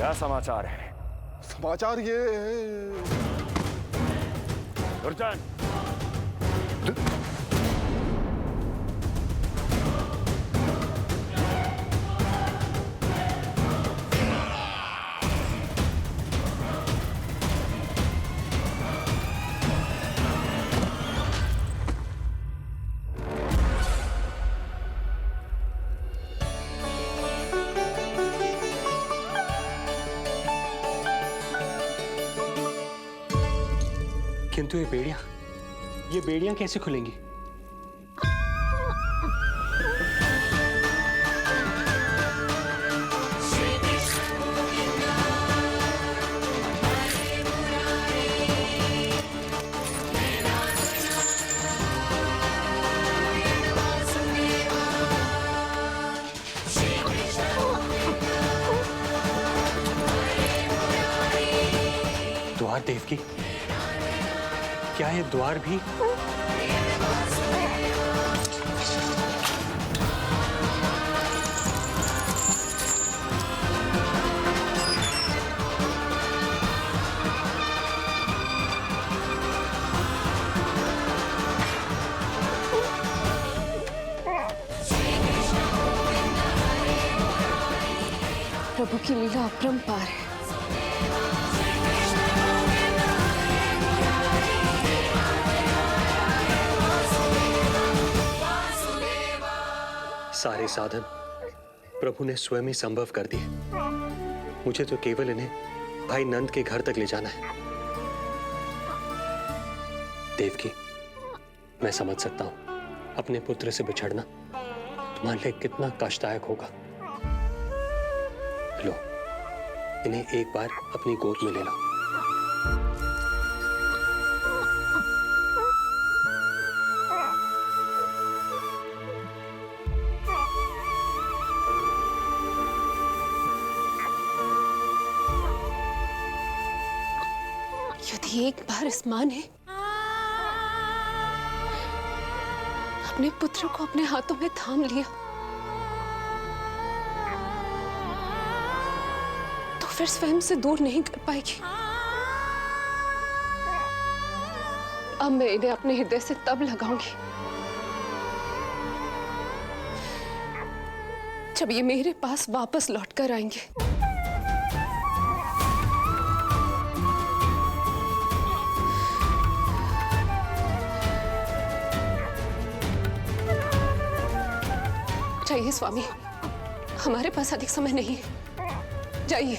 क्या समाचार है? समाचार ये दुर्जन, किंतु ये बेड़ियां कैसे खुलेंगी? द्वार देवकी, क्या ये द्वार भी? प्रभु की लीला अपरंपार है। सारे साधन प्रभु ने स्वयं ही संभव कर दिए। मुझे तो केवल इन्हें भाई नंद के घर तक ले जाना है। देवकी, मैं समझ सकता हूं अपने पुत्र से बिछड़ना तुम्हारे लिए कितना कष्टदायक होगा। लो, इन्हें एक बार अपनी गोद में ले लो। यदि एक बार इस मां ने अपने पुत्र को अपने हाथों में थाम लिया तो फिर स्वयं से दूर नहीं कर पाएगी। अब मैं इन्हें अपने हृदय से तब लगाऊंगी जब ये मेरे पास वापस लौट कर आएंगे। जाइए स्वामी, हमारे पास अधिक समय नहीं है, जाइए।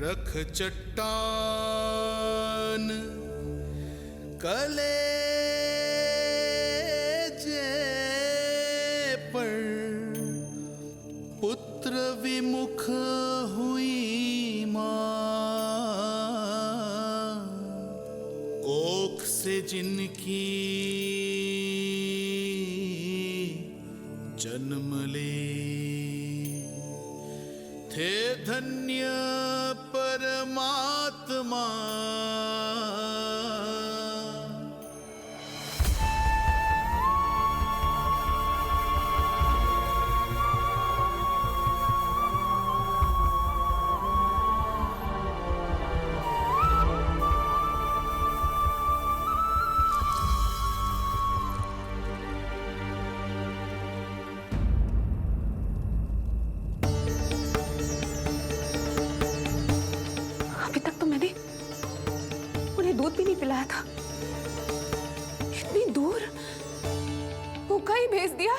रख चट्टान कलेजे पर, पुत्र विमुख हुई मां, कोख से जिनकी जन्म ले, थे धन्य परमात्मा। दूध भी नहीं पिलाया था, इतनी दूर भूखा ही भेज दिया।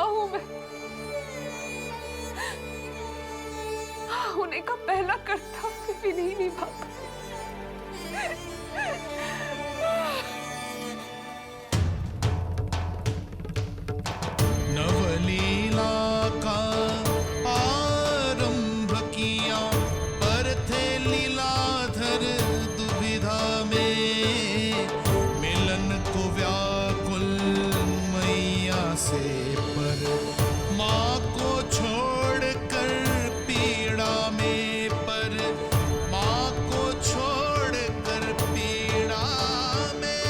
माँ हूं मैं। होने का पहला कर्तव्य भी नहीं निभा पाई। नवलीला का आरंभ किया, पर थे लीलाधर दुविधा में। मिलन को व्याकुल मैया से, पर माँ को छोड़कर पीड़ा में, पर माँ को छोड़कर पीड़ा में।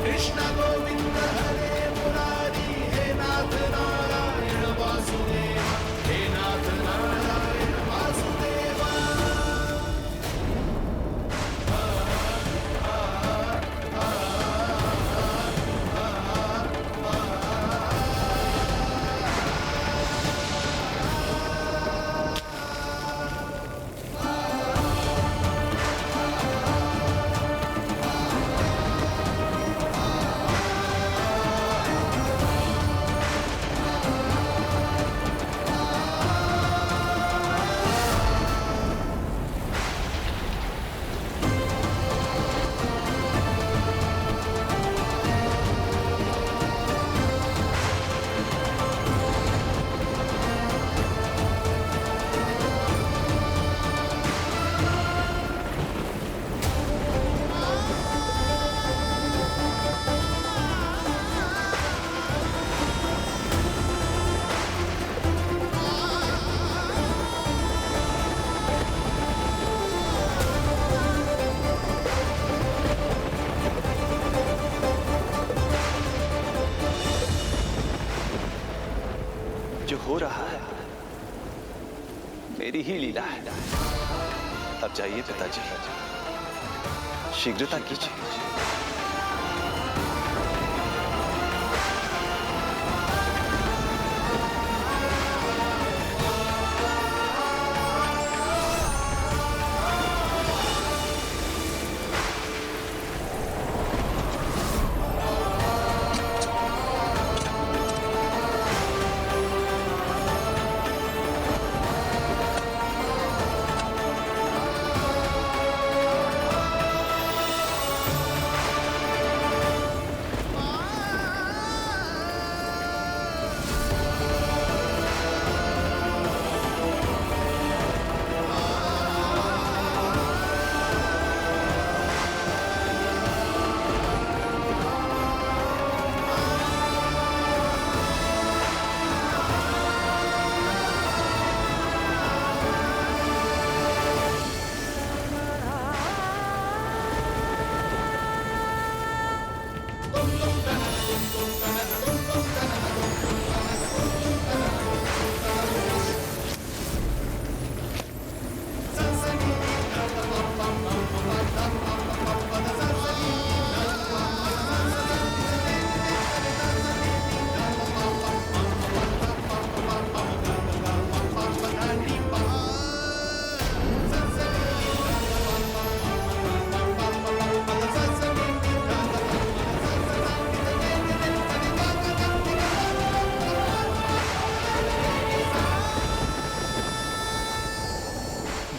कृष्ण गोविंद हरे मुरारी, हे नाथ नारायण वासुदेवा, हे नाथ नारायण वासुदेवा। जो हो रहा है मेरी ही लीला है। अब जाइए पिताजी, शीघ्रता कीजिए।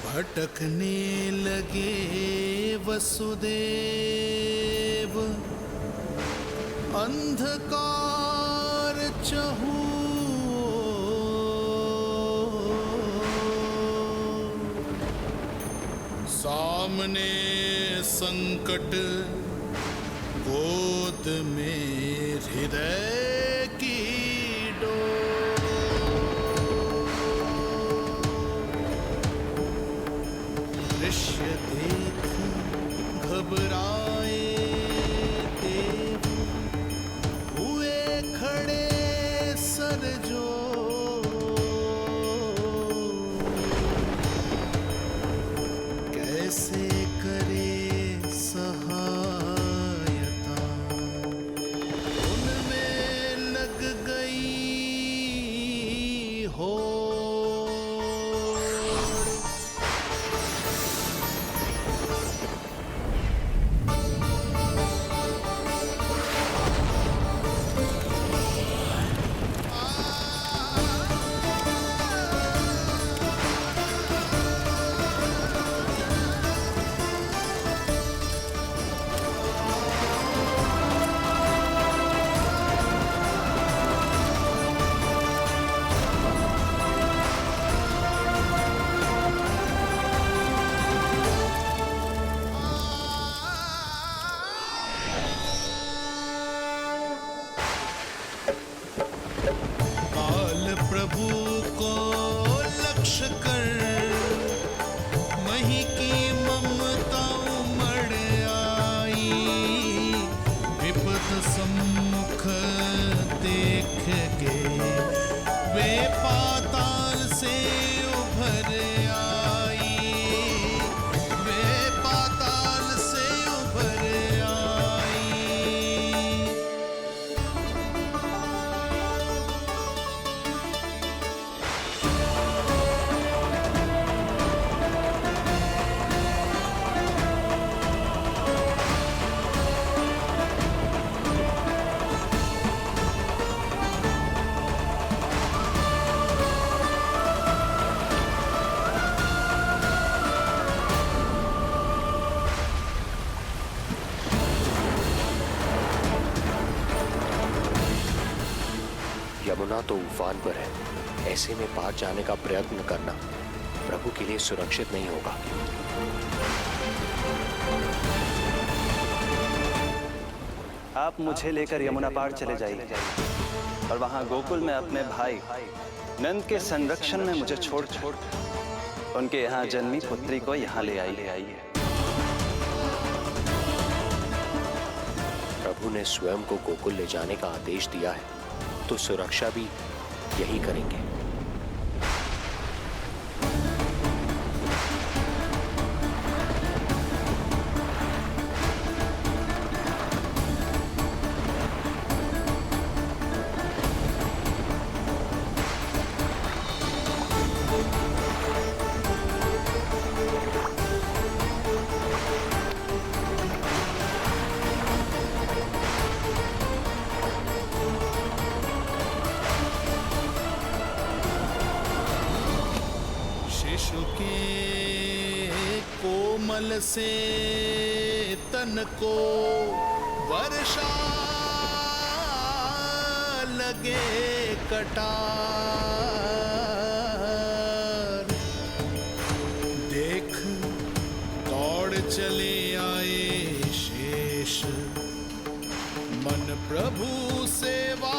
भटकने लगे वसुदेव, अंधकार चहूओर। सामने संकट, गोद में हृदय की डोर। दृश्य देख घबराए देव, हुए खड़े सर जो। कैसे करे सहायता, उनमें लग गई हो। प्रभु को लक्ष्य कर मही की ममता उमड़ आई। विपद सम्मुख देख के वे पाताल से उभर आई। वे पाताल से उभर आई। यमुना तो उफान पर है, ऐसे में पार जाने का प्रयत्न करना प्रभु के लिए सुरक्षित नहीं होगा। आप मुझे लेकर यमुना पार चले जाइए और वहां गोकुल में अपने भाई नंद के संरक्षण में मुझे छोड़ उनके यहाँ जन्मी पुत्री को यहाँ ले आइए। प्रभु ने स्वयं को गोकुल ले जाने का आदेश दिया है, तो सुरक्षा भी यही करेंगे। शिशु के कोमल से तन को वर्षा लगे कटार। देख दौड़ चले आए शेष, मन प्रभु सेवा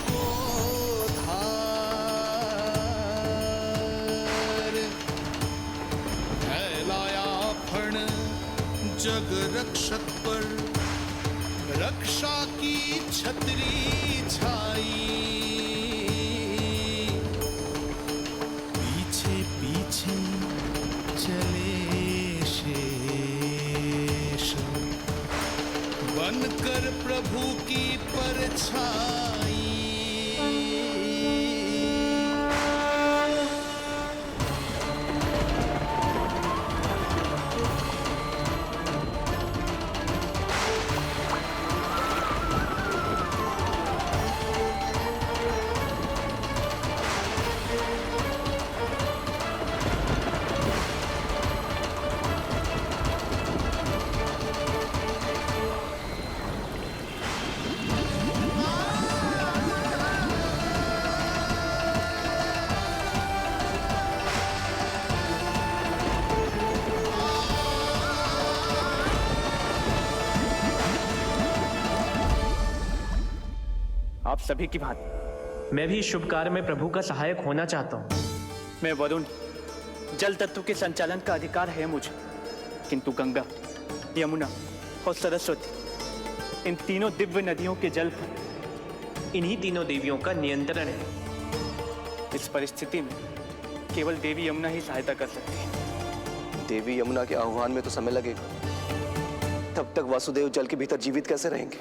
को धार। फैलाया फण जग रक्षक पर, रक्षा की छतरी छाई। पीछे पीछे चले शेष, बनकर प्रभु की परछाई। सभी की भांति मैं भी इस शुभ कार्य में प्रभु का सहायक होना चाहता हूँ। मैं वरुण, जल तत्व के संचालन का अधिकार है मुझे, किंतु गंगा, यमुना और सरस्वती, इन तीनों दिव्य नदियों के जल पर इन्हीं तीनों देवियों का नियंत्रण है। इस परिस्थिति में केवल देवी यमुना ही सहायता कर सकती है। देवी यमुना के आह्वान में तो समय लगेगा, तब तक वासुदेव जल के भीतर जीवित कैसे रहेंगे?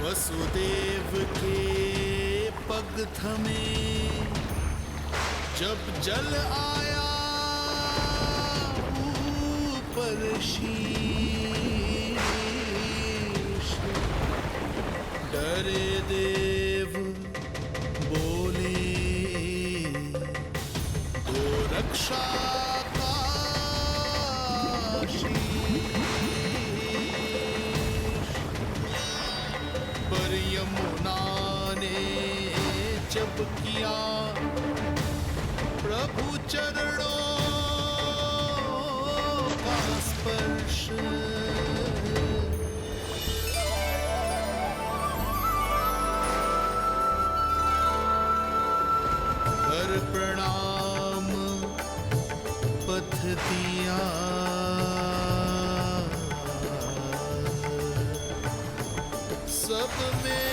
वसुदेव के पग थमे जब जल आया ऊपर शीश, डरे देव बोले तो रक्षा का शीश। पर यमुना ने जब किया प्रभु चरणों का स्पर्श, कर प्रणाम पथ दिया, सब में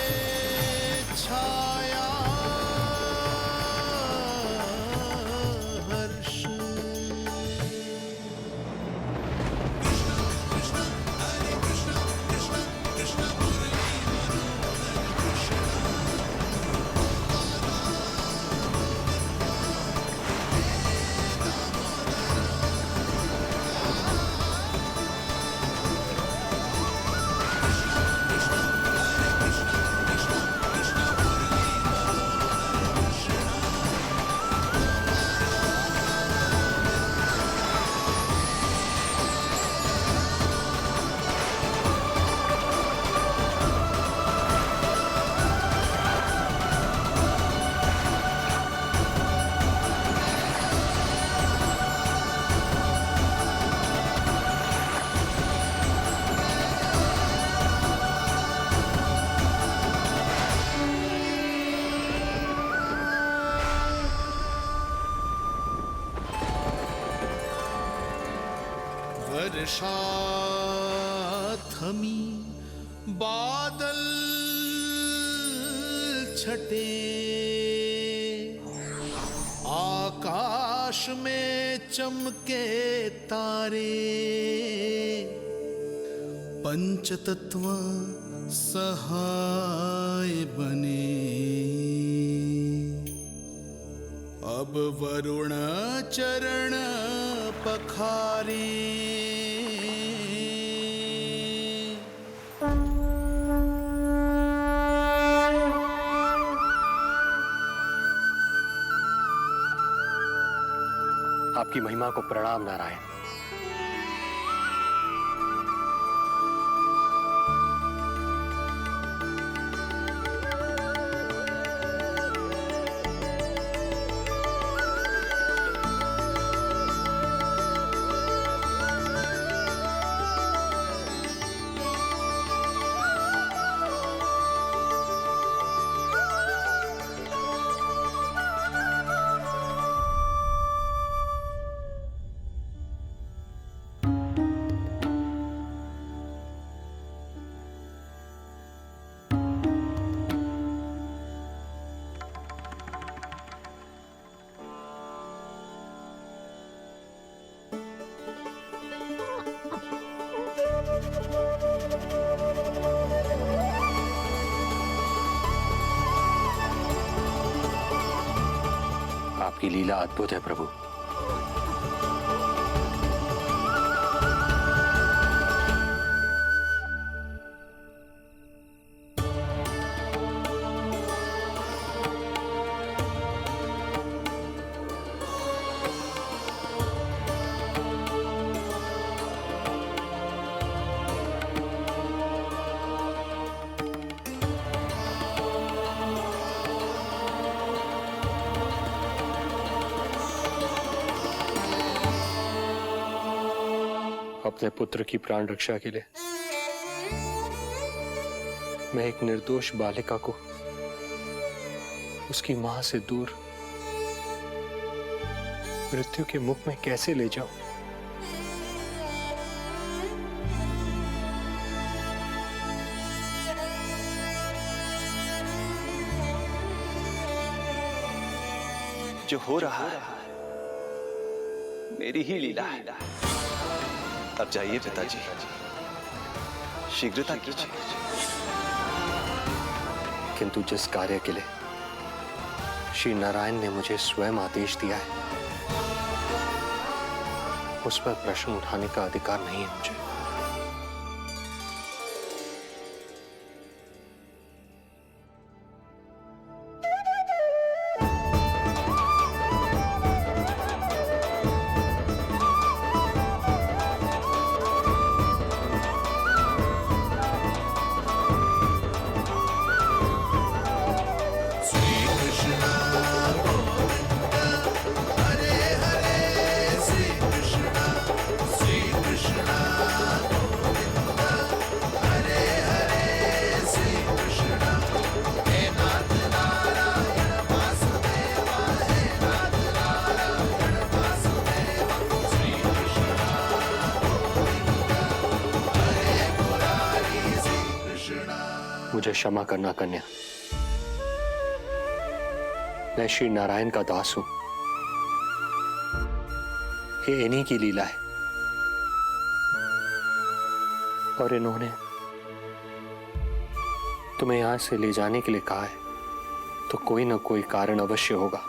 छाया हर्ष। वर्षा थमी, बादल छटे, आकाश में चमके तारे, पंचतत्व सहाय बने। अब वरुण चरण पखारे, आपकी महिमा को प्रणाम नारायण। आपकी लीला अद्भुत है प्रभु। अपने पुत्र की प्राण रक्षा के लिए मैं एक निर्दोष बालिका को उसकी मां से दूर मृत्यु के मुख में कैसे ले जाऊं? जो हो रहा है मेरी ही लीला है। अब जाइए पिताजी, शीघ्रता कीजिए। किंतु जिस कार्य के लिए श्री नारायण ने मुझे स्वयं आदेश दिया है, उस पर प्रश्न उठाने का अधिकार नहीं है मुझे। मुझे क्षमा करना कन्या, मैं श्री नारायण का दास हूं। ये इन्हीं की लीला है और इन्होंने तुम्हें यहां से ले जाने के लिए कहा है, तो कोई ना कोई कारण अवश्य होगा।